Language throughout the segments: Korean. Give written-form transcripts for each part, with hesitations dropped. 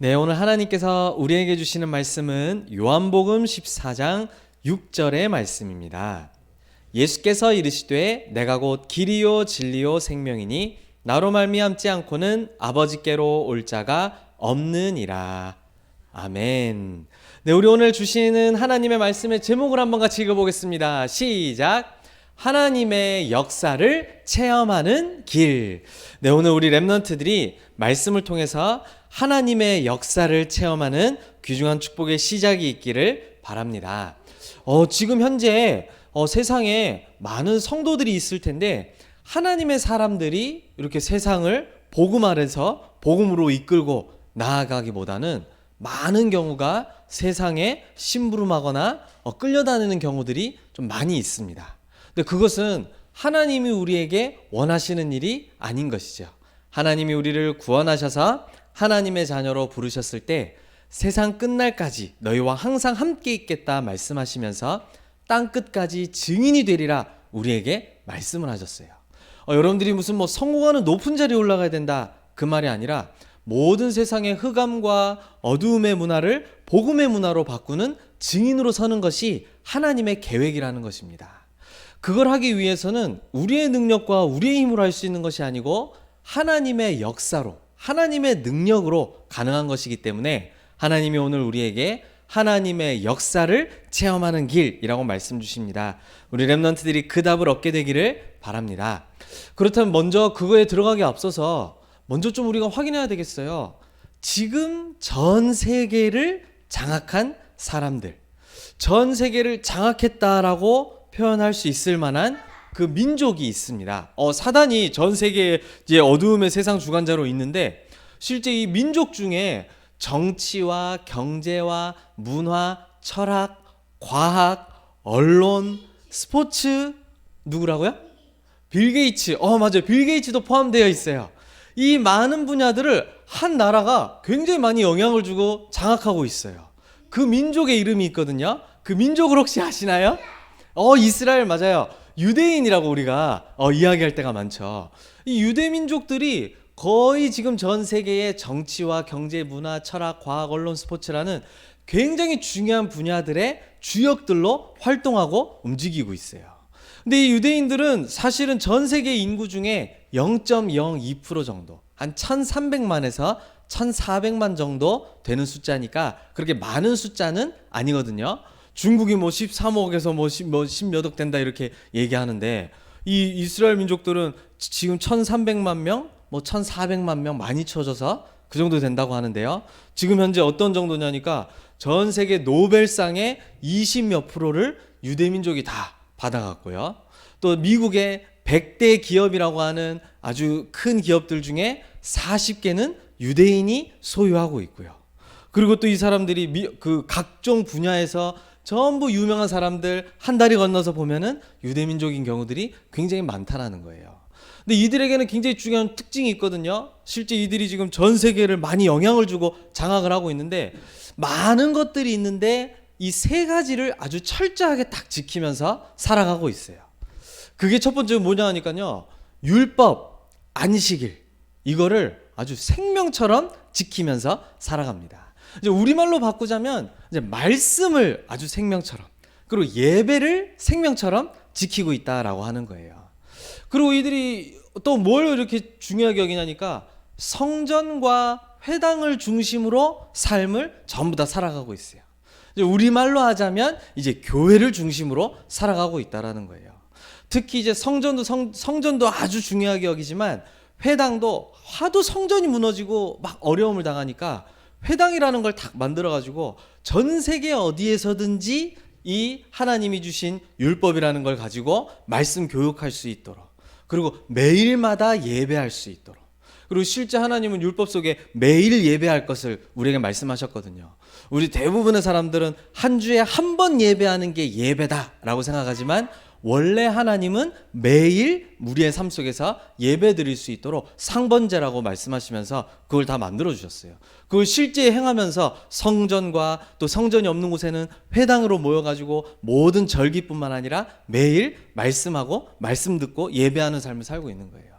네, 오늘 하나님께서 우리에게 주시는 말씀은 요한복음 14장 6절의 말씀입니다. 예수께서 이르시되 내가 곧 길이요 진리요 생명이니 나로 말미암지 않고는 아버지께로 올 자가 없느니라. 아멘. 네, 우리 오늘 주시는 하나님의 말씀의 제목을 한번 같이 읽어보겠습니다. 시작. 하나님의 역사를 체험하는 길. 네, 오늘 우리 렘넌트들이 말씀을 통해서 하나님의 역사를 체험하는 귀중한 축복의 시작이 있기를 바랍니다. 지금 현재 세상에 많은 성도들이 있을 텐데 하나님의 사람들이 이렇게 세상을 복음 아래서 복음으로 이끌고 나아가기보다는 많은 경우가 세상에 심부름하거나 끌려다니는 경우들이 좀 많이 있습니다. 근데 그것은 하나님이 우리에게 원하시는 일이 아닌 것이죠. 하나님이 우리를 구원하셔서 하나님의 자녀로 부르셨을 때 세상 끝날까지 너희와 항상 함께 있겠다 말씀하시면서 땅 끝까지 증인이 되리라 우리에게 말씀을 하셨어요. 여러분들이 무슨 성공하는 높은 자리에 올라가야 된다 그 말이 아니라 모든 세상의 흑암과 어두움의 문화를 복음의 문화로 바꾸는 증인으로 서는 것이 하나님의 계획이라는 것입니다. 그걸 하기 위해서는 우리의 능력과 우리의 힘으로 할 수 있는 것이 아니고 하나님의 역사로 하나님의 능력으로 가능한 것이기 때문에 하나님이 오늘 우리에게 하나님의 역사를 체험하는 길이라고 말씀 주십니다. 우리 렘넌트들이 그 답을 얻게 되기를 바랍니다. 그렇다면 먼저 그거에 들어가기 앞서서 먼저 좀 우리가 확인해야 되겠어요. 지금 전 세계를 장악한 사람들, 전 세계를 장악했다라고 표현할 수 있을 만한 그 민족이 있습니다. 사단이 전 세계의 이제 어두움의 세상 주관자로 있는데 실제 이 민족 중에 정치와 경제와 문화, 철학, 과학, 언론, 스포츠 누구라고요? 빌 게이츠. 맞아요. 빌 게이츠도 포함되어 있어요. 이 많은 분야들을 한 나라가 굉장히 많이 영향을 주고 장악하고 있어요. 그 민족의 이름이 있거든요. 그 민족을 혹시 아시나요? 이스라엘 맞아요. 유대인이라고 우리가 이야기할 때가 많죠. 이 유대 민족들이 거의 지금 전 세계의 정치와 경제, 문화, 철학, 과학, 언론, 스포츠라는 굉장히 중요한 분야들의 주역들로 활동하고 움직이고 있어요. 근데 이 유대인들은 사실은 전 세계 인구 중에 0.02% 정도, 한 1300만에서 1400만 정도 되는 숫자니까 그렇게 많은 숫자는 아니거든요. 중국이 13억에서 10몇 억 된다 이렇게 얘기하는데 이 이스라엘 민족들은 지금 1300만 명, 1400만 명 많이 쳐져서 그 정도 된다고 하는데요. 지금 현재 어떤 정도냐니까 전 세계 노벨상의 20몇 프로를 유대민족이 다 받아갔고요. 또 미국의 100대 기업이라고 하는 아주 큰 기업들 중에 40개는 유대인이 소유하고 있고요. 그리고 또 이 사람들이 그 각종 분야에서 전부 유명한 사람들 한 다리 건너서 보면은 유대민족인 경우들이 굉장히 많다라는 거예요. 근데 이들에게는 굉장히 중요한 특징이 있거든요. 실제 이들이 지금 전 세계를 많이 영향을 주고 장악을 하고 있는데 많은 것들이 있는데 이 세 가지를 아주 철저하게 딱 지키면서 살아가고 있어요. 그게 첫 번째는 뭐냐 하니까요. 율법, 안식일 이거를 아주 생명처럼 지키면서 살아갑니다. 이제 우리말로 바꾸자면 이제 말씀을 아주 생명처럼 그리고 예배를 생명처럼 지키고 있다라고 하는 거예요. 그리고 이들이 또 뭘 이렇게 중요하게 여기냐니까 성전과 회당을 중심으로 삶을 전부 다 살아가고 있어요. 이제 우리말로 하자면 이제 교회를 중심으로 살아가고 있다라는 거예요. 특히 이제 성전도 아주 중요하게 여기지만 회당도 하도 성전이 무너지고 막 어려움을 당하니까 회당이라는 걸 딱 만들어가지고 전 세계 어디에서든지 이 하나님이 주신 율법이라는 걸 가지고 말씀 교육할 수 있도록 그리고 매일마다 예배할 수 있도록 그리고 실제 하나님은 율법 속에 매일 예배할 것을 우리에게 말씀하셨거든요. 우리 대부분의 사람들은 한 주에 한 번 예배하는 게 예배다라고 생각하지만 원래 하나님은 매일 우리의 삶 속에서 예배 드릴 수 있도록 상번제라고 말씀하시면서 그걸 다 만들어 주셨어요. 그걸 실제 행하면서 성전과 또 성전이 없는 곳에는 회당으로 모여가지고 모든 절기뿐만 아니라 매일 말씀하고 말씀 듣고 예배하는 삶을 살고 있는 거예요.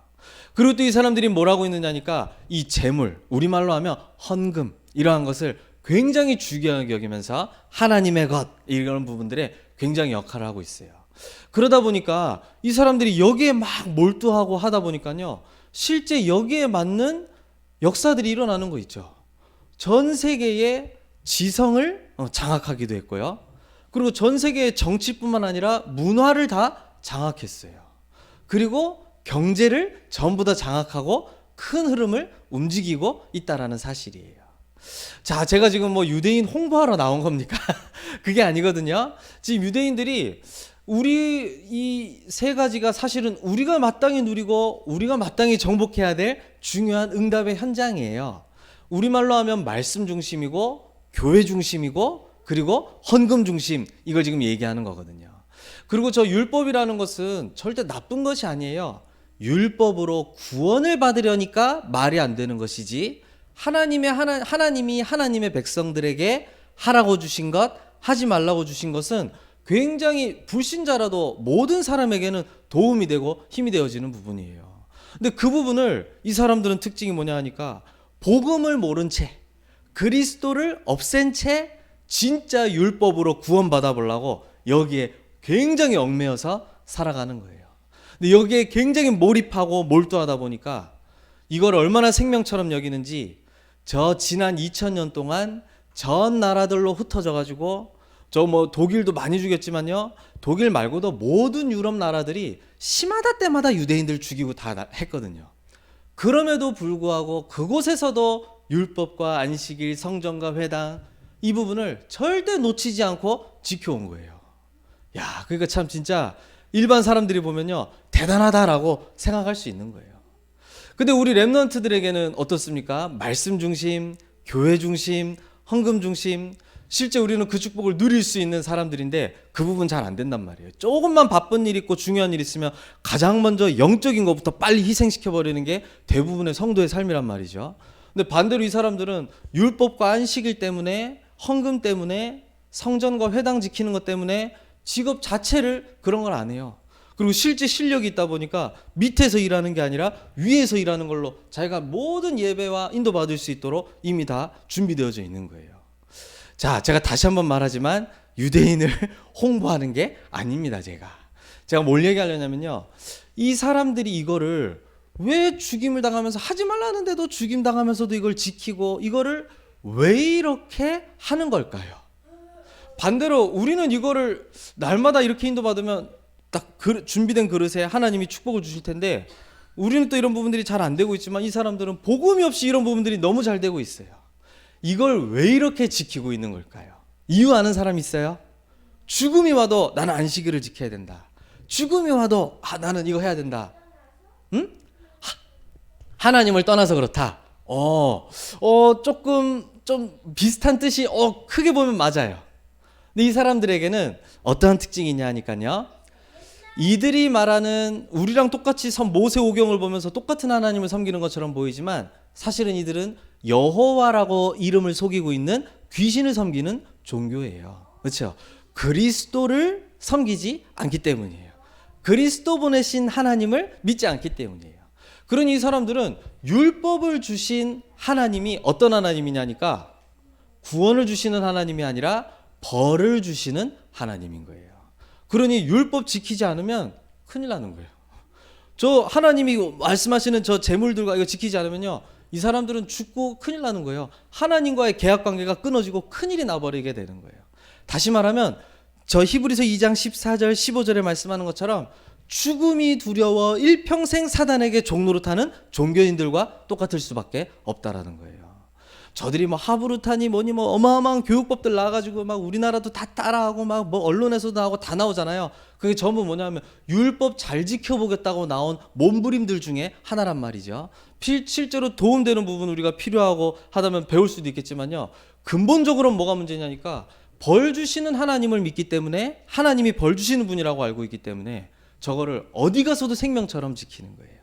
그리고 또 이 사람들이 뭘 하고 있느냐니까 이 재물, 우리말로 하면 헌금 이러한 것을 굉장히 중요하게 여기면서 하나님의 것 이런 부분들에 굉장히 역할을 하고 있어요. 그러다 보니까 이 사람들이 여기에 막 몰두하고 하다 보니까요, 실제 여기에 맞는 역사들이 일어나는 거 있죠. 전 세계의 지성을 장악하기도 했고요. 그리고 전 세계의 정치뿐만 아니라 문화를 다 장악했어요. 그리고 경제를 전부 다 장악하고 큰 흐름을 움직이고 있다라는 사실이에요. 자, 제가 지금 뭐 유대인 홍보하러 나온 겁니까? 그게 아니거든요. 지금 유대인들이 우리 이 세 가지가 사실은 우리가 마땅히 누리고 우리가 마땅히 정복해야 될 중요한 응답의 현장이에요. 우리말로 하면 말씀 중심이고 교회 중심이고 그리고 헌금 중심, 이걸 지금 얘기하는 거거든요. 그리고 저 율법이라는 것은 절대 나쁜 것이 아니에요. 율법으로 구원을 받으려니까 말이 안 되는 것이지, 하나님이 하나님의 백성들에게 하라고 주신 것, 하지 말라고 주신 것은 굉장히 불신자라도 모든 사람에게는 도움이 되고 힘이 되어지는 부분이에요. 근데 그 부분을 이 사람들은 특징이 뭐냐 하니까 복음을 모른 채, 그리스도를 없앤 채 진짜 율법으로 구원받아 보려고 여기에 굉장히 얽매여서 살아가는 거예요. 근데 여기에 굉장히 몰입하고 몰두하다 보니까 이걸 얼마나 생명처럼 여기는지, 저 지난 2000년 동안 전 나라들로 흩어져 가지고, 저 뭐 독일도 많이 죽였지만요, 독일 말고도 모든 유럽 나라들이 시마다 때마다 유대인들 죽이고 다 했거든요. 그럼에도 불구하고 그곳에서도 율법과 안식일, 성전과 회당, 이 부분을 절대 놓치지 않고 지켜온 거예요. 야, 그러니까 참 진짜 일반 사람들이 보면요, 대단하다라고 생각할 수 있는 거예요. 근데 우리 렘넌트들에게는 어떻습니까? 말씀 중심, 교회 중심, 헌금 중심, 실제 우리는 그 축복을 누릴 수 있는 사람들인데 그 부분 잘 안 된단 말이에요. 조금만 바쁜 일 있고 중요한 일 있으면 가장 먼저 영적인 것부터 빨리 희생시켜버리는 게 대부분의 성도의 삶이란 말이죠. 근데 반대로 이 사람들은 율법과 안식일 때문에, 헌금 때문에, 성전과 회당 지키는 것 때문에 직업 자체를 그런 걸 안 해요. 그리고 실제 실력이 있다 보니까 밑에서 일하는 게 아니라 위에서 일하는 걸로 자기가 모든 예배와 인도받을 수 있도록 이미 다 준비되어져 있는 거예요. 자, 제가 다시 한번 말하지만 유대인을 홍보하는 게 아닙니다. 제가 뭘 얘기하려냐면요, 이 사람들이 이거를 왜 죽임을 당하면서, 하지 말라는데도 죽임 당하면서도 이걸 지키고 이거를 왜 이렇게 하는 걸까요? 반대로 우리는 이거를 날마다 이렇게 인도받으면 딱 준비된 그릇에 하나님이 축복을 주실 텐데, 우리는 또 이런 부분들이 잘 안 되고 있지만 이 사람들은 복음이 없이 이런 부분들이 너무 잘 되고 있어요. 이걸 왜 이렇게 지키고 있는 걸까요? 이유 아는 사람 있어요? 죽음이 와도 나는 안식일을 지켜야 된다. 죽음이 와도 나는 이거 해야 된다. 응? 하나님을 떠나서 그렇다. 조금 좀 비슷한 뜻이 크게 보면 맞아요. 근데 이 사람들에게는 어떠한 특징이 있냐 하니까요, 이들이 말하는 우리랑 똑같이 모세오경을 보면서 똑같은 하나님을 섬기는 것처럼 보이지만 사실은 이들은 여호와라고 이름을 속이고 있는 귀신을 섬기는 종교예요. 그렇죠? 그리스도를 섬기지 않기 때문이에요. 그리스도 보내신 하나님을 믿지 않기 때문이에요. 그러니 이 사람들은 율법을 주신 하나님이 어떤 하나님이냐니까 구원을 주시는 하나님이 아니라 벌을 주시는 하나님인 거예요. 그러니 율법 지키지 않으면 큰일 나는 거예요. 저 하나님이 말씀하시는 저 재물들과 이거 지키지 않으면요, 이 사람들은 죽고 큰일 나는 거예요. 하나님과의 계약 관계가 끊어지고 큰일이 나버리게 되는 거예요. 다시 말하면 저 히브리서 2장 14절 15절에 말씀하는 것처럼 죽음이 두려워 일평생 사단에게 종노릇하는 종교인들과 똑같을 수밖에 없다라는 거예요. 저들이 뭐 하브루타니 뭐니 뭐 어마어마한 교육법들 나와가지고 막 우리나라도 다 따라하고 막 뭐 언론에서도 하고 다 나오잖아요. 그게 전부 뭐냐면 율법 잘 지켜보겠다고 나온 몸부림들 중에 하나란 말이죠. 실제로 도움되는 부분 우리가 필요하고 하다면 배울 수도 있겠지만요, 근본적으로는 뭐가 문제냐니까 벌 주시는 하나님을 믿기 때문에, 하나님이 벌 주시는 분이라고 알고 있기 때문에 저거를 어디 가서도 생명처럼 지키는 거예요.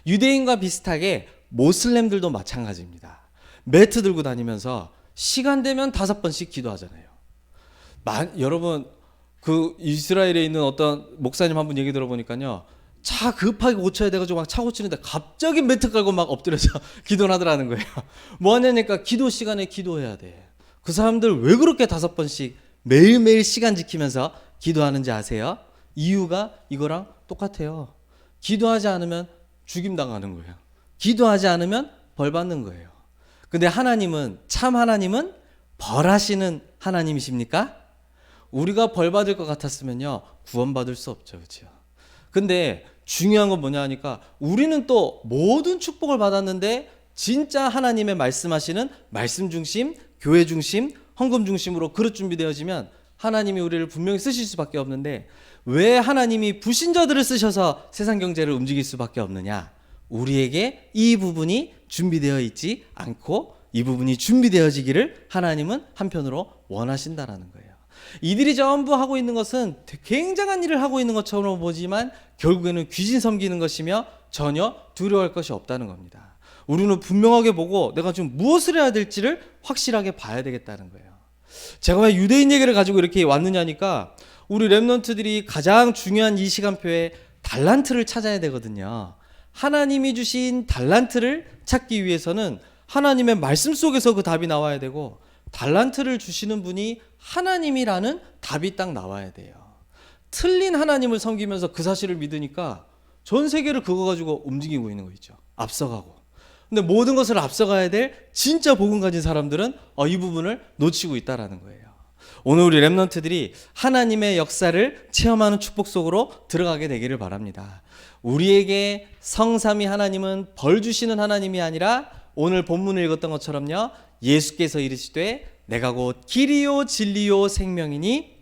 유대인과 비슷하게 모슬렘들도 마찬가지입니다. 매트 들고 다니면서 시간 되면 5번씩 기도하잖아요. 여러분 그 이스라엘에 있는 어떤 목사님 한 분 얘기 들어보니까요, 차 급하게 고쳐야 돼가지고 막 차 고치는데 갑자기 매트 깔고 막 엎드려서 기도를 하더라는 거예요. 뭐 하냐니까 기도 시간에 기도해야 돼. 그 사람들 왜 그렇게 5번씩 매일매일 시간 지키면서 기도하는지 아세요? 이유가 이거랑 똑같아요. 기도하지 않으면 죽임 당하는 거예요. 기도하지 않으면 벌 받는 거예요. 근데 참 하나님은 벌하시는 하나님이십니까? 우리가 벌 받을 것 같았으면요, 구원받을 수 없죠. 그렇죠? 근데 중요한 건 뭐냐 하니까 우리는 또 모든 축복을 받았는데 진짜 하나님의 말씀하시는 말씀 중심, 교회 중심, 헌금 중심으로 그릇 준비되어지면 하나님이 우리를 분명히 쓰실 수밖에 없는데 왜 하나님이 불신자들을 쓰셔서 세상 경제를 움직일 수밖에 없느냐? 우리에게 이 부분이 준비되어 있지 않고 이 부분이 준비되어지기를 하나님은 한편으로 원하신다라는 거예요. 이들이 전부 하고 있는 것은 굉장한 일을 하고 있는 것처럼 보지만 결국에는 귀신 섬기는 것이며 전혀 두려워할 것이 없다는 겁니다. 우리는 분명하게 보고 내가 지금 무엇을 해야 될지를 확실하게 봐야 되겠다는 거예요. 제가 왜 유대인 얘기를 가지고 이렇게 왔느냐니까 우리 렘넌트들이 가장 중요한 이 시간표에 달란트를 찾아야 되거든요. 하나님이 주신 달란트를 찾기 위해서는 하나님의 말씀 속에서 그 답이 나와야 되고 달란트를 주시는 분이 하나님이라는 답이 딱 나와야 돼요. 틀린 하나님을 섬기면서 그 사실을 믿으니까 전 세계를 그거 가지고 움직이고 있는 거 있죠. 앞서가고. 근데 모든 것을 앞서가야 될 진짜 복음 가진 사람들은 이 부분을 놓치고 있다라는 거예요. 오늘 우리 렘넌트들이 하나님의 역사를 체험하는 축복 속으로 들어가게 되기를 바랍니다. 우리에게 성삼위 하나님은 벌 주시는 하나님이 아니라 오늘 본문을 읽었던 것처럼요, 예수께서 이르시되 내가 곧 길이요 진리요 생명이니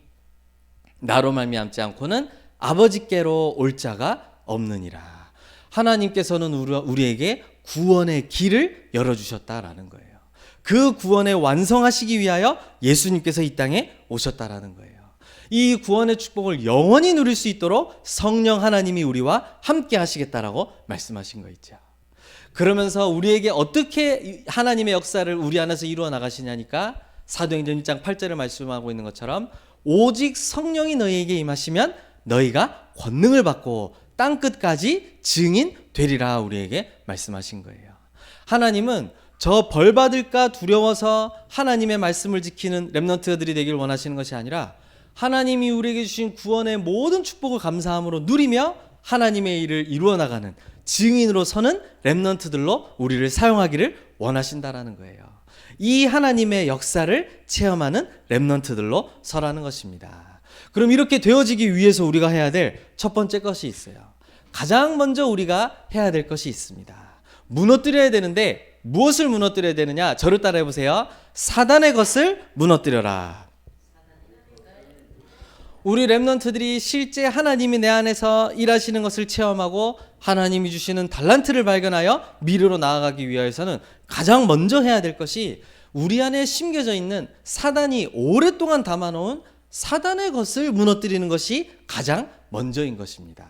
나로 말미암지 않고는 아버지께로 올 자가 없느니라. 하나님께서는 우리에게 구원의 길을 열어주셨다라는 거예요. 그 구원을 완성하시기 위하여 예수님께서 이 땅에 오셨다라는 거예요. 이 구원의 축복을 영원히 누릴 수 있도록 성령 하나님이 우리와 함께 하시겠다라고 말씀하신 거 있죠. 그러면서 우리에게 어떻게 하나님의 역사를 우리 안에서 이루어 나가시냐니까 사도행전 1장 8절을 말씀하고 있는 것처럼 오직 성령이 너희에게 임하시면 너희가 권능을 받고 땅끝까지 증인 되리라 우리에게 말씀하신 거예요. 하나님은 저 벌 받을까 두려워서 하나님의 말씀을 지키는 렘넌트들이 되길 원하시는 것이 아니라 하나님이 우리에게 주신 구원의 모든 축복을 감사함으로 누리며 하나님의 일을 이루어 나가는 증인으로 서는 렘넌트들로 우리를 사용하기를 원하신다라는 거예요. 이 하나님의 역사를 체험하는 렘넌트들로 서라는 것입니다. 그럼 이렇게 되어지기 위해서 우리가 해야 될 첫 번째 것이 있어요. 가장 먼저 우리가 해야 될 것이 있습니다. 무너뜨려야 되는데 무엇을 무너뜨려야 되느냐? 저를 따라해 보세요. 사단의 것을 무너뜨려라. 우리 렘넌트들이 실제 하나님이 내 안에서 일하시는 것을 체험하고 하나님이 주시는 달란트를 발견하여 미래로 나아가기 위해서는 가장 먼저 해야 될 것이 우리 안에 심겨져 있는 사단이 오랫동안 담아놓은 사단의 것을 무너뜨리는 것이 가장 먼저인 것입니다.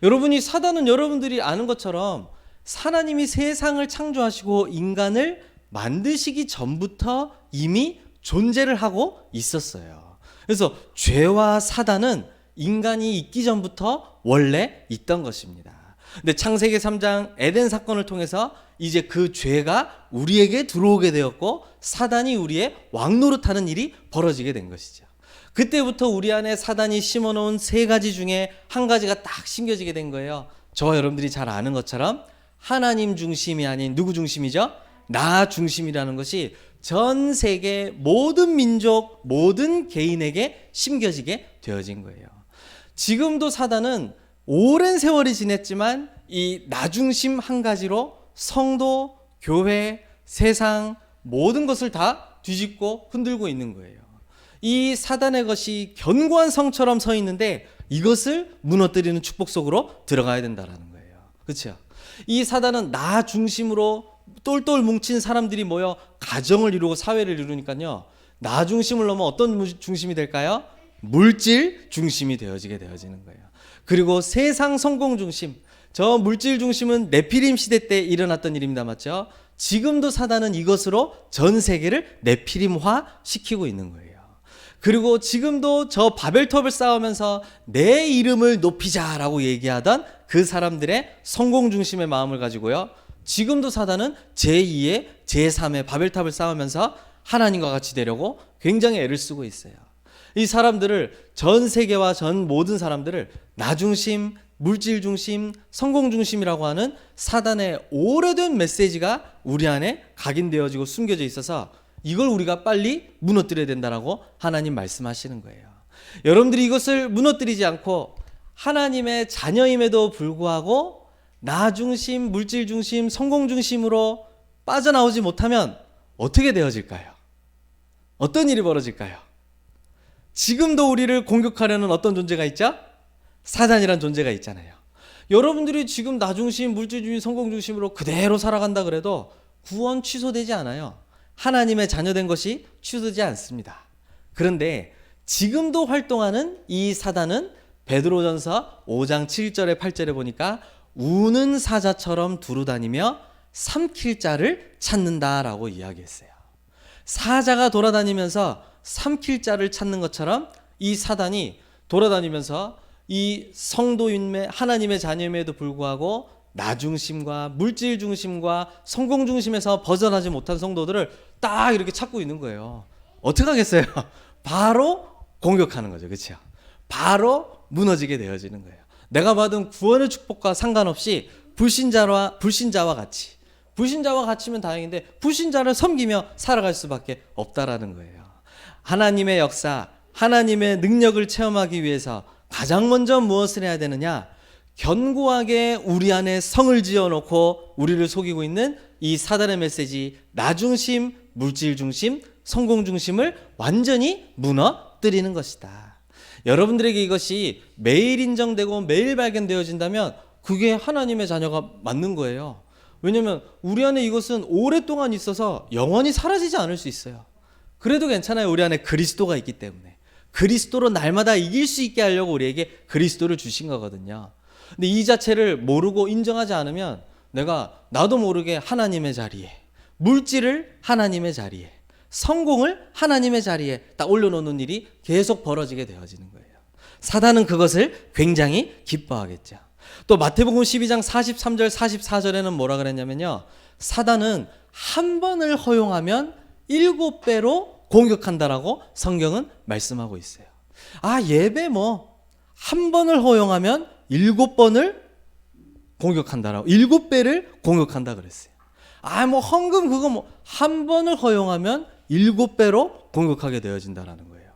여러분이 사단은 여러분들이 아는 것처럼 하나님이 세상을 창조하시고 인간을 만드시기 전부터 이미 존재를 하고 있었어요. 그래서 죄와 사단은 인간이 있기 전부터 원래 있던 것입니다. 근데 창세기 3장 에덴 사건을 통해서 이제 그 죄가 우리에게 들어오게 되었고 사단이 우리의 왕노릇하는 일이 벌어지게 된 것이죠. 그때부터 우리 안에 사단이 심어놓은 3가지 중에 한 가지가 딱 심겨지게 된 거예요. 저와 여러분들이 잘 아는 것처럼 하나님 중심이 아닌 누구 중심이죠? 나 중심이라는 것이 전 세계 모든 민족, 모든 개인에게 심겨지게 되어진 거예요. 지금도 사단은 오랜 세월이 지냈지만 이 나 중심 한 가지로 성도, 교회, 세상 모든 것을 다 뒤집고 흔들고 있는 거예요. 이 사단의 것이 견고한 성처럼 서 있는데 이것을 무너뜨리는 축복 속으로 들어가야 된다는 거예요. 그렇죠? 이 사단은 나 중심으로 똘똘 뭉친 사람들이 모여 가정을 이루고 사회를 이루니까요. 나 중심을 넘어 어떤 중심이 될까요? 물질 중심이 되어지게 되어지는 거예요. 그리고 세상 성공 중심. 저 물질 중심은 네피림 시대 때 일어났던 일입니다. 맞죠? 지금도 사단은 이것으로 전 세계를 네피림화 시키고 있는 거예요. 그리고 지금도 저 바벨탑을 쌓으면서 내 이름을 높이자라고 얘기하던 그 사람들의 성공 중심의 마음을 가지고요. 지금도 사단은 제2의 제3의 바벨탑을 쌓으면서 하나님과 같이 되려고 굉장히 애를 쓰고 있어요. 이 사람들을, 전 세계와 전 모든 사람들을 나 중심, 물질 중심, 성공 중심이라고 하는 사단의 오래된 메시지가 우리 안에 각인되어지고 숨겨져 있어서 이걸 우리가 빨리 무너뜨려야 된다라고 하나님 말씀하시는 거예요. 여러분들이 이것을 무너뜨리지 않고 하나님의 자녀임에도 불구하고 나 중심, 물질 중심, 성공 중심으로 빠져나오지 못하면 어떻게 되어질까요? 어떤 일이 벌어질까요? 지금도 우리를 공격하려는 어떤 존재가 있죠? 사단이란 존재가 있잖아요. 여러분들이 지금 나 중심, 물질 중심, 성공 중심으로 그대로 살아간다 그래도 구원 취소되지 않아요. 하나님의 자녀된 것이 취소되지 않습니다. 그런데 지금도 활동하는 이 사단은 베드로전서 5장 7절에 8절에 보니까 우는 사자처럼 두루다니며 삼킬 자를 찾는다라고 이야기했어요. 사자가 돌아다니면서 삼킬 자를 찾는 것처럼 이 사단이 돌아다니면서 이 성도임에, 하나님의 자녀임에도 불구하고 나 중심과 물질 중심과 성공 중심에서 벗어나지 못한 성도들을 딱 이렇게 찾고 있는 거예요. 어떻게 하겠어요? 바로 공격하는 거죠. 그렇죠? 바로 무너지게 되어지는 거예요. 내가 받은 구원의 축복과 상관없이 불신자와 같이면 다행인데 불신자를 섬기며 살아갈 수밖에 없다라는 거예요. 하나님의 역사, 하나님의 능력을 체험하기 위해서 가장 먼저 무엇을 해야 되느냐? 견고하게 우리 안에 성을 지어놓고 우리를 속이고 있는 이 사단의 메시지, 나 중심, 물질 중심, 성공 중심을 완전히 무너뜨리는 것이다. 여러분들에게 이것이 매일 인정되고 매일 발견되어진다면 그게 하나님의 자녀가 맞는 거예요. 왜냐하면 우리 안에 이것은 오랫동안 있어서 영원히 사라지지 않을 수 있어요. 그래도 괜찮아요. 우리 안에 그리스도가 있기 때문에. 그리스도로 날마다 이길 수 있게 하려고 우리에게 그리스도를 주신 거거든요. 근데 이 자체를 모르고 인정하지 않으면 나도 모르게 하나님의 자리에, 물질을 하나님의 자리에, 성공을 하나님의 자리에 딱 올려놓는 일이 계속 벌어지게 되어지는 거예요. 사단은 그것을 굉장히 기뻐하겠죠. 또 마태복음 12장 43절 44절에는 뭐라 그랬냐면요, 사단은 한 번을 허용하면 7배로 공격한다라고 성경은 말씀하고 있어요. 예배 한 번을 허용하면 7번을 공격한다라고, 7배를 공격한다 그랬어요. 헌금 그거 한 번을 허용하면 7배로 공격하게 되어진다라는 거예요.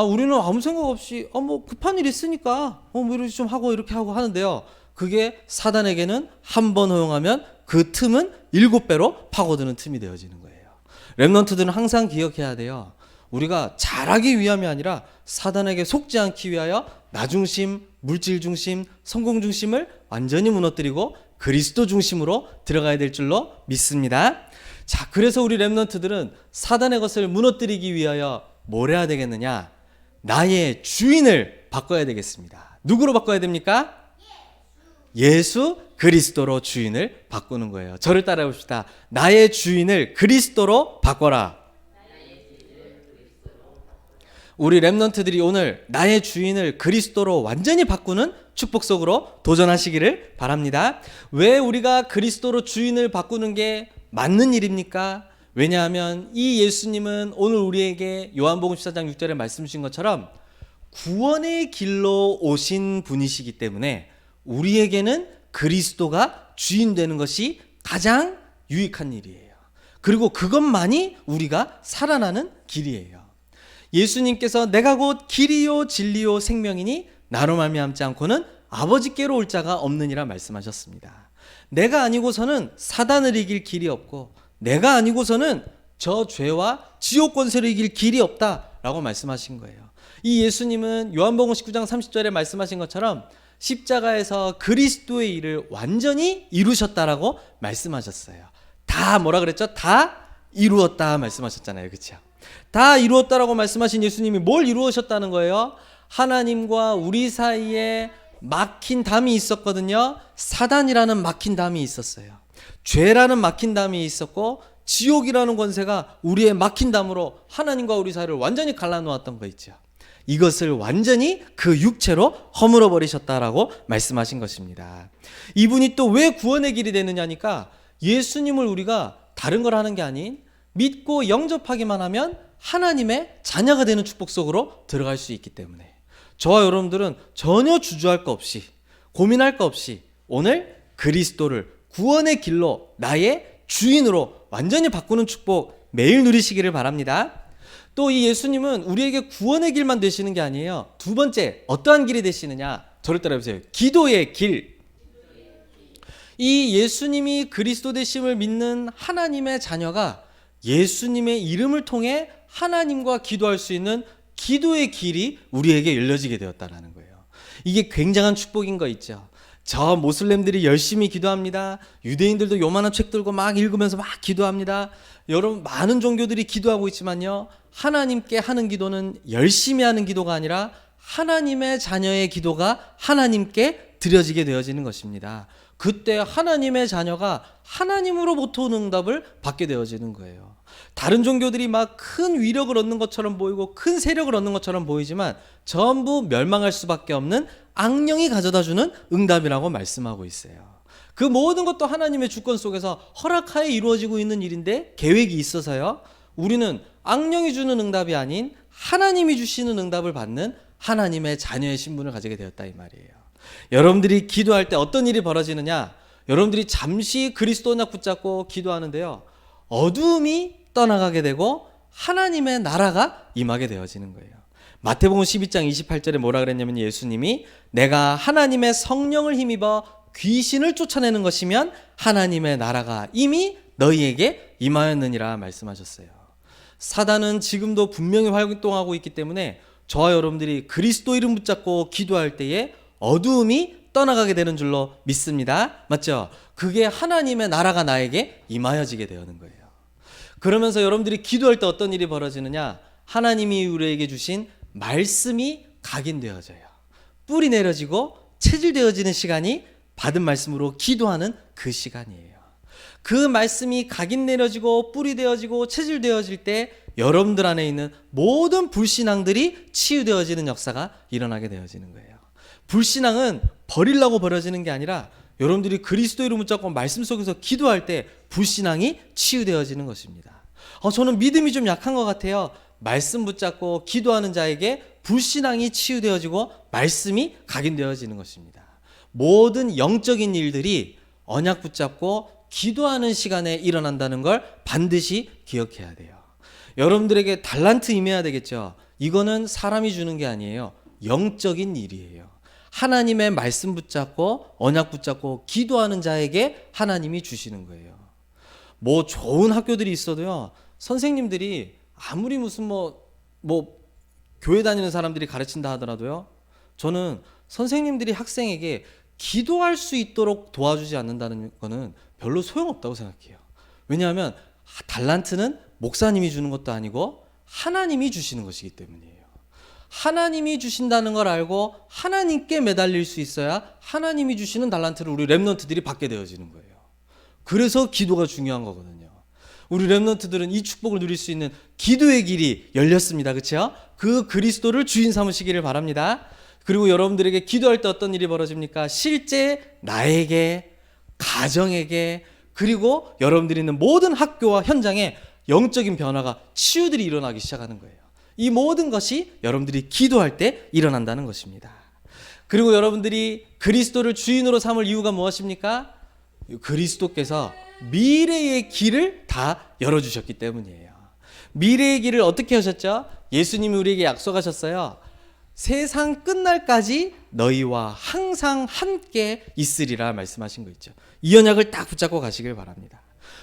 우리는 아무 생각 없이 급한 일 있으니까 이렇게 좀 하고 이렇게 하고 하는데요. 그게 사단에게는 한 번 허용하면 그 틈은 7배로 파고드는 틈이 되어지는 거예요. 렘넌트들은 항상 기억해야 돼요. 우리가 잘하기 위함이 아니라 사단에게 속지 않기 위하여 나 중심, 물질 중심, 성공 중심을 완전히 무너뜨리고 그리스도 중심으로 들어가야 될 줄로 믿습니다. 자, 그래서 우리 렘넌트들은 사단의 것을 무너뜨리기 위하여 뭘 해야 되겠느냐? 나의 주인을 바꿔야 되겠습니다. 누구로 바꿔야 됩니까? 예수 그리스도로 주인을 바꾸는 거예요. 저를 따라해 봅시다. 나의 주인을 그리스도로 바꿔라. 우리 렘넌트들이 오늘 나의 주인을 그리스도로 완전히 바꾸는 축복 속으로 도전하시기를 바랍니다. 왜 우리가 그리스도로 주인을 바꾸는 게 맞는 일입니까? 왜냐하면 이 예수님은 오늘 우리에게 요한복음 14장 6절에 말씀 주신 것처럼 구원의 길로 오신 분이시기 때문에 우리에게는 그리스도가 주인 되는 것이 가장 유익한 일이에요. 그리고 그것만이 우리가 살아나는 길이에요. 예수님께서 내가 곧 길이요 진리요 생명이니 나로 말미암지 않고는 아버지께로 올 자가 없느니라 말씀하셨습니다. 내가 아니고서는 사단을 이길 길이 없고 내가 아니고서는 저 죄와 지옥 권세를 이길 길이 없다라고 말씀하신 거예요. 이 예수님은 요한복음 19장 30절에 말씀하신 것처럼 십자가에서 그리스도의 일을 완전히 이루셨다라고 말씀하셨어요. 다 뭐라 그랬죠? 다 이루었다 말씀하셨잖아요. 그렇죠? 다 이루었다라고 말씀하신 예수님이 뭘 이루셨다는 거예요? 하나님과 우리 사이에 막힌 담이 있었거든요. 사단이라는 막힌 담이 있었어요. 죄라는 막힌 담이 있었고 지옥이라는 권세가 우리의 막힌 담으로 하나님과 우리 사이를 완전히 갈라놓았던 거 있죠. 이것을 완전히 그 육체로 허물어 버리셨다라고 말씀하신 것입니다. 이분이 또 왜 구원의 길이 되느냐니까 예수님을 우리가 다른 걸 하는 게 아닌 믿고 영접하기만 하면 하나님의 자녀가 되는 축복 속으로 들어갈 수 있기 때문에 저와 여러분들은 전혀 주저할 거 없이 고민할 거 없이 오늘 그리스도를 구원의 길로 나의 주인으로 완전히 바꾸는 축복 매일 누리시기를 바랍니다. 또 이 예수님은 우리에게 구원의 길만 되시는 게 아니에요. 두 번째 어떠한 길이 되시느냐? 저를 따라해보세요. 기도의 길. 이 예수님이 그리스도 되심을 믿는 하나님의 자녀가 예수님의 이름을 통해 하나님과 기도할 수 있는 기도의 길이 우리에게 열려지게 되었다는 거예요. 이게 굉장한 축복인 거 있죠. 저 모슬렘들이 열심히 기도합니다. 유대인들도 요만한 책 들고 막 읽으면서 막 기도합니다. 여러분 많은 종교들이 기도하고 있지만요. 하나님께 하는 기도는 열심히 하는 기도가 아니라 하나님의 자녀의 기도가 하나님께 드려지게 되어지는 것입니다. 그때 하나님의 자녀가 하나님으로부터 오는 응답을 받게 되어지는 거예요. 다른 종교들이 막 큰 위력을 얻는 것처럼 보이고 큰 세력을 얻는 것처럼 보이지만 전부 멸망할 수밖에 없는 악령이 가져다주는 응답이라고 말씀하고 있어요. 그 모든 것도 하나님의 주권 속에서 허락하에 이루어지고 있는 일인데 계획이 있어서요. 우리는 악령이 주는 응답이 아닌 하나님이 주시는 응답을 받는 하나님의 자녀의 신분을 가지게 되었다 이 말이에요. 여러분들이 기도할 때 어떤 일이 벌어지느냐? 여러분들이 잠시 그리스도 언약 붙잡고 기도하는데요. 어두움이 떠나가게 되고 하나님의 나라가 임하게 되어지는 거예요. 마태복음 12장 28절에 뭐라 그랬냐면 예수님이 내가 하나님의 성령을 힘입어 귀신을 쫓아내는 것이면 하나님의 나라가 이미 너희에게 임하였느니라 말씀하셨어요. 사단은 지금도 분명히 활동하고 있기 때문에 저와 여러분들이 그리스도 이름 붙잡고 기도할 때에 어두움이 떠나가게 되는 줄로 믿습니다. 맞죠? 그게 하나님의 나라가 나에게 임하여지게 되는 거예요. 그러면서 여러분들이 기도할 때 어떤 일이 벌어지느냐? 하나님이 우리에게 주신 말씀이 각인되어져요. 뿌리 내려지고 체질되어지는 시간이 받은 말씀으로 기도하는 그 시간이에요. 그 말씀이 각인 내려지고 뿌리 되어지고 체질되어질 때 여러분들 안에 있는 모든 불신앙들이 치유되어지는 역사가 일어나게 되어지는 거예요. 불신앙은 버리려고 버려지는 게 아니라 여러분들이 그리스도 이름을 붙잡고 말씀 속에서 기도할 때 불신앙이 치유되어지는 것입니다. 저는 믿음이 좀 약한 것 같아요. 말씀 붙잡고 기도하는 자에게 불신앙이 치유되어지고 말씀이 각인되어지는 것입니다. 모든 영적인 일들이 언약 붙잡고 기도하는 시간에 일어난다는 걸 반드시 기억해야 돼요. 여러분들에게 달란트 임해야 되겠죠. 이거는 사람이 주는 게 아니에요. 영적인 일이에요. 하나님의 말씀 붙잡고 언약 붙잡고 기도하는 자에게 하나님이 주시는 거예요. 뭐 좋은 학교들이 있어도요. 선생님들이 아무리 무슨 뭐 교회 다니는 사람들이 가르친다 하더라도요. 저는 선생님들이 학생에게 기도할 수 있도록 도와주지 않는다는 거는 별로 소용없다고 생각해요. 왜냐하면 달란트는 목사님이 주는 것도 아니고 하나님이 주시는 것이기 때문이에요. 하나님이 주신다는 걸 알고 하나님께 매달릴 수 있어야 하나님이 주시는 달란트를 우리 렘넌트들이 받게 되어지는 거예요. 그래서 기도가 중요한 거거든요. 우리 렘넌트들은 이 축복을 누릴 수 있는 기도의 길이 열렸습니다. 그렇죠? 그 그리스도를 주인 삼으시기를 바랍니다. 그리고 여러분들에게 기도할 때 어떤 일이 벌어집니까? 실제 나에게, 가정에게, 그리고 여러분들이 있는 모든 학교와 현장에 영적인 변화가 치유들이 일어나기 시작하는 거예요. 이 모든 것이 여러분들이 기도할 때 일어난다는 것입니다. 그리고 여러분들이 그리스도를 주인으로 삼을 이유가 무엇입니까? 그리스도께서 미래의 길을 다 열어주셨기 때문이에요. 미래의 길을 어떻게 하셨죠? 예수님이 우리에게 약속하셨어요. 세상 끝날까지 너희와 항상 함께 있으리라 말씀하신 거 있죠. 이 언약을 딱 붙잡고 가시길 바랍니다.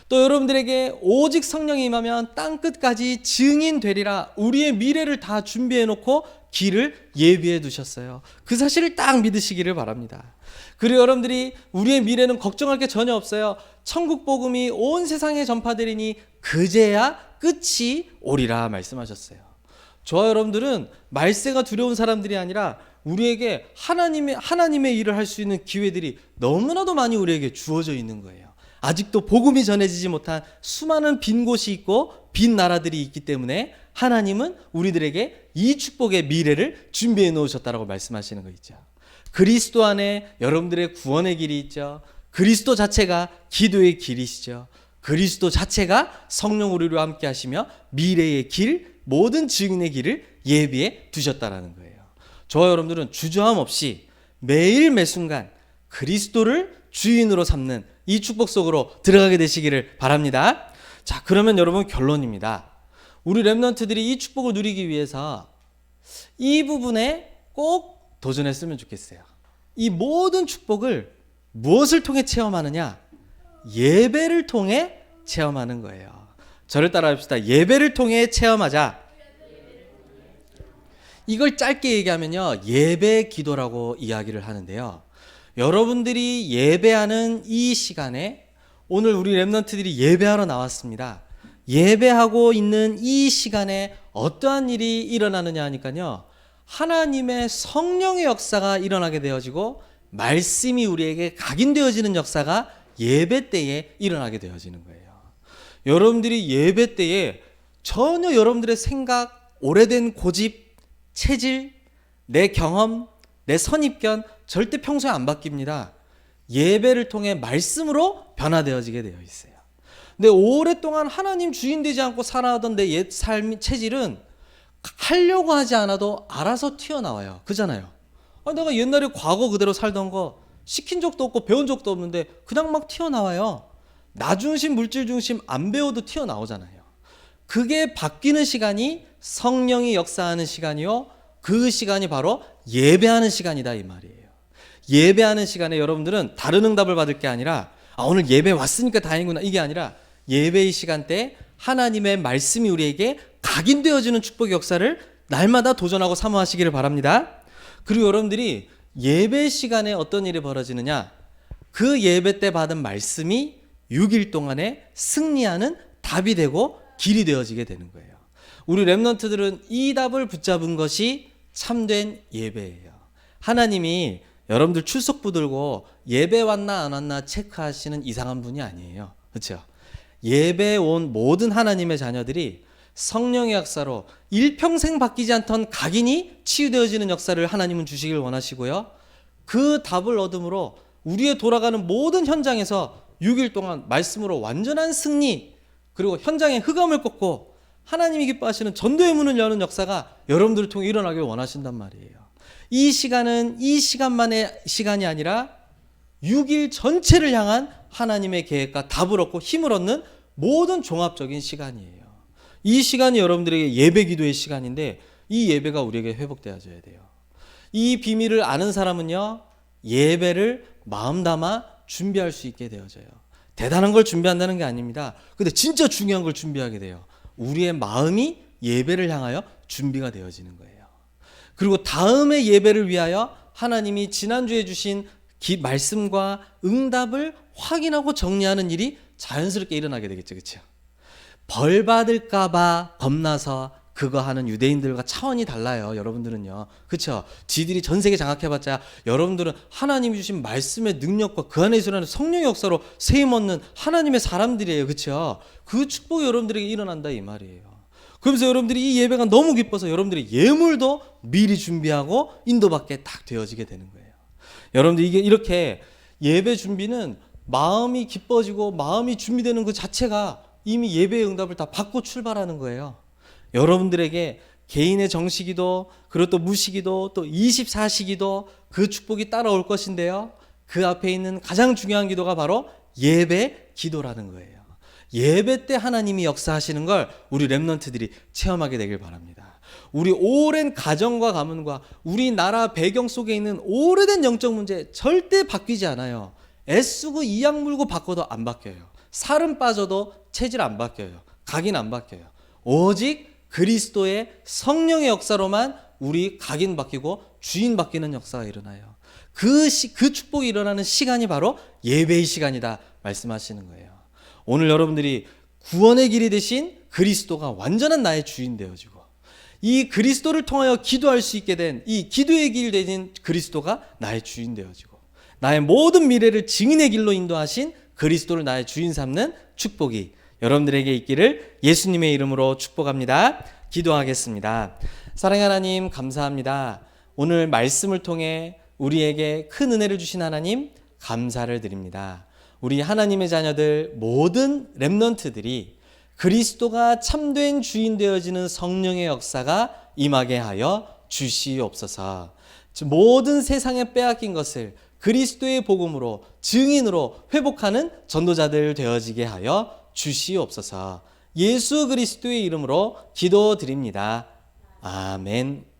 또 여러분들에게 오직 성령이 임하면 땅 끝까지 증인 되리라. 우리의 미래를 다 준비해 놓고 길을 예비해 두셨어요. 그 사실을 딱 믿으시기를 바랍니다. 그리고 여러분들이 우리의 미래는 걱정할 게 전혀 없어요. 천국 복음이 온 세상에 전파되리니 그제야 끝이 오리라 말씀하셨어요. 저와 여러분들은 말세가 두려운 사람들이 아니라 우리에게 하나님의 일을 할 수 있는 기회들이 너무나도 많이 우리에게 주어져 있는 거예요. 아직도 복음이 전해지지 못한 수많은 빈 곳이 있고 빈 나라들이 있기 때문에 하나님은 우리들에게 이 축복의 미래를 준비해 놓으셨다라고 말씀하시는 거 있죠. 그리스도 안에 여러분들의 구원의 길이 있죠. 그리스도 자체가 기도의 길이시죠. 그리스도 자체가 성령 우리와 함께 하시며 미래의 길, 모든 증인의 길을 예비해 두셨다라는 거예요. 저와 여러분들은 주저함 없이 매일 매순간 그리스도를 주인으로 삼는 이 축복 속으로 들어가게 되시기를 바랍니다. 자, 그러면 여러분 결론입니다. 우리 렘넌트들이 이 축복을 누리기 위해서 이 부분에 꼭 도전했으면 좋겠어요. 이 모든 축복을 무엇을 통해 체험하느냐? 예배를 통해 체험하는 거예요. 저를 따라합시다. 예배를 통해 체험하자. 이걸 짧게 얘기하면요, 예배 기도라고 이야기를 하는데요. 여러분들이 예배하는 이 시간에 오늘 우리 렘넌트들이 예배하러 나왔습니다. 예배하고 있는 이 시간에 어떠한 일이 일어나느냐 하니까요, 하나님의 성령의 역사가 일어나게 되어지고 말씀이 우리에게 각인되어지는 역사가 예배 때에 일어나게 되어지는 거예요. 여러분들이 예배 때에 전혀 여러분들의 생각, 오래된 고집, 체질, 내 경험, 내 선입견 절대 평소에 안 바뀝니다. 예배를 통해 말씀으로 변화되어지게 되어 있어요. 근데 오랫동안 하나님 주인 되지 않고 살아가던 내 옛 삶 체질은 하려고 하지 않아도 알아서 튀어나와요. 그잖아요. 내가 옛날에 과거 그대로 살던 거 시킨 적도 없고 배운 적도 없는데 그냥 막 튀어나와요. 나 중심, 물질 중심 안 배워도 튀어나오잖아요. 그게 바뀌는 시간이 성령이 역사하는 시간이요, 그 시간이 바로 예배하는 시간이다 이 말이에요. 예배하는 시간에 여러분들은 다른 응답을 받을 게 아니라 오늘 예배 왔으니까 다행이구나, 이게 아니라 예배의 시간대에 하나님의 말씀이 우리에게 각인되어지는 축복의 역사를 날마다 도전하고 사모하시기를 바랍니다. 그리고 여러분들이 예배 시간에 어떤 일이 벌어지느냐, 그 예배 때 받은 말씀이 6일 동안에 승리하는 답이 되고 길이 되어지게 되는 거예요. 우리 렘넌트들은 이 답을 붙잡은 것이 참된 예배예요. 하나님이 여러분들 출석 부들고 예배 왔나 안 왔나 체크하시는 이상한 분이 아니에요. 그렇죠? 예배에 온 모든 하나님의 자녀들이 성령의 역사로 일평생 바뀌지 않던 각인이 치유되어지는 역사를 하나님은 주시길 원하시고요, 그 답을 얻음으로 우리의 돌아가는 모든 현장에서 6일 동안 말씀으로 완전한 승리, 그리고 현장의 흑암을 꺾고 하나님이 기뻐하시는 전도의 문을 여는 역사가 여러분들을 통해 일어나길 원하신단 말이에요. 이 시간은 이 시간만의 시간이 아니라 6일 전체를 향한 하나님의 계획과 답을 얻고 힘을 얻는 모든 종합적인 시간이에요. 이 시간이 여러분들에게 예배 기도의 시간인데 이 예배가 우리에게 회복되어져야 돼요. 이 비밀을 아는 사람은요, 예배를 마음 담아 준비할 수 있게 되어져요. 대단한 걸 준비한다는 게 아닙니다. 근데 진짜 중요한 걸 준비하게 돼요. 우리의 마음이 예배를 향하여 준비가 되어지는 거예요. 그리고 다음의 예배를 위하여 하나님이 지난주에 주신 말씀과 응답을 확인하고 정리하는 일이 자연스럽게 일어나게 되겠죠. 그렇죠? 벌 받을까 봐 겁나서 그거 하는 유대인들과 차원이 달라요. 여러분들은요. 그렇죠? 지들이 전 세계 장악해봤자 여러분들은 하나님이 주신 말씀의 능력과 그 안에 일어나는 성령의 역사로 세임 얻는 하나님의 사람들이에요. 그렇죠? 그 축복이 여러분들에게 일어난다 이 말이에요. 그러면서 여러분들이 이 예배가 너무 기뻐서 여러분들이 예물도 미리 준비하고 인도받게 딱 되어지게 되는 거예요. 여러분들 이게 이렇게 예배 준비는 마음이 기뻐지고 마음이 준비되는 그 자체가 이미 예배의 응답을 다 받고 출발하는 거예요. 여러분들에게 개인의 정식기도, 그리고 또 무식기도, 또 24시기도 그 축복이 따라올 것인데요, 그 앞에 있는 가장 중요한 기도가 바로 예배 기도라는 거예요. 예배 때 하나님이 역사하시는 걸 우리 렘넌트들이 체험하게 되길 바랍니다. 우리 오랜 가정과 가문과 우리나라 배경 속에 있는 오래된 영적 문제 절대 바뀌지 않아요. 애쓰고 이악 물고 바꿔도 안 바뀌어요. 살은 빠져도 체질 안 바뀌어요. 각인 안 바뀌어요. 오직 그리스도의 성령의 역사로만 우리 각인 바뀌고 주인 바뀌는 역사가 일어나요. 그 축복이 일어나는 시간이 바로 예배의 시간이다 말씀하시는 거예요. 오늘 여러분들이 구원의 길이 되신 그리스도가 완전한 나의 주인 되어지고 이 그리스도를 통하여 기도할 수 있게 된 이 기도의 길 되신 그리스도가 나의 주인 되어지고 나의 모든 미래를 증인의 길로 인도하신 그리스도를 나의 주인 삼는 축복이 여러분들에게 있기를 예수님의 이름으로 축복합니다. 기도하겠습니다. 사랑의 하나님, 감사합니다. 오늘 말씀을 통해 우리에게 큰 은혜를 주신 하나님, 감사를 드립니다. 우리 하나님의 자녀들 모든 렘넌트들이 그리스도가 참된 주인 되어지는 성령의 역사가 임하게 하여 주시옵소서. 모든 세상에 빼앗긴 것을 그리스도의 복음으로 증인으로 회복하는 전도자들 되어지게 하여 주시옵소서. 예수 그리스도의 이름으로 기도드립니다. 아멘.